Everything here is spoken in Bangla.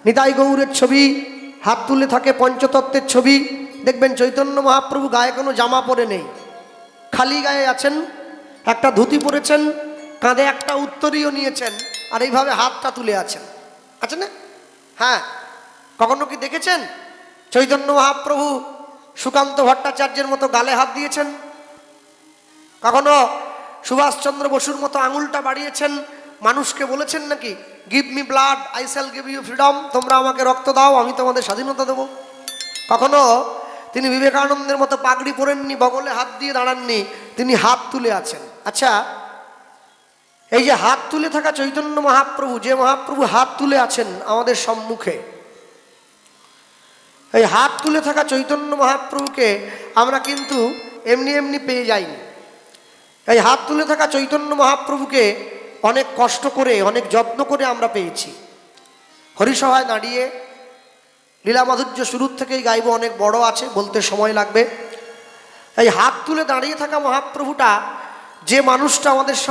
নিতাই গৌরের ছবি, হাত তুলে থাকে পঞ্চতত্ত্বের ছবি। দেখবেন চৈতন্য মহাপ্রভু গায়ে কোনো জামা পরে নেই, খালি গায়ে আছেন, একটা ধুতি পরেছেন, কাঁধে একটা উত্তরীয় নিয়েছেন, আর এইভাবে হাতটা তুলে আছেন, আছে না? হ্যাঁ, কখনো কি দেখেছেন চৈতন্য মহাপ্রভু সুকান্ত ভট্টাচার্যের মতো গালে হাত দিয়েছেন? কখনো সুভাষচন্দ্র বসুর মতো আঙুলটা বাড়িয়েছেন, মানুষকে বলেছেন নাকি give me blood I shall give you freedom, তোমরা আমাকে রক্ত দাও আমি তোমাদের স্বাধীনতা দেবো? কখনো তিনি বিবেকানন্দের মতো পাগড়ি পরেননি, বগলে হাত দিয়ে দাঁড়াননি, তিনি হাত তুলে আছেন। আচ্ছা, এই যে হাত তুলে থাকা চৈতন্য মহাপ্রভু, যে মহাপ্রভু হাত তুলে আছেন আমাদের সম্মুখে, এই হাত তুলে থাকা চৈতন্য মহাপ্রভুকে আমরা কিন্তু এমনি এমনি পেয়ে যাইনি। এই হাত তুলে থাকা চৈতন্য মহাপ্রভুকে অনেক কষ্ট করে, অনেক যত্ন করে আমরা পেয়েছি। হরিসভায় দাঁড়িয়ে লীলা মাধুর্য শুরুর থেকেই গাইব, অনেক বড় আছে, বলতে সময় লাগবে। এই হাত তুলে দাঁড়িয়ে থাকা মহাপ্রভুটা, যে মানুষটা আমাদের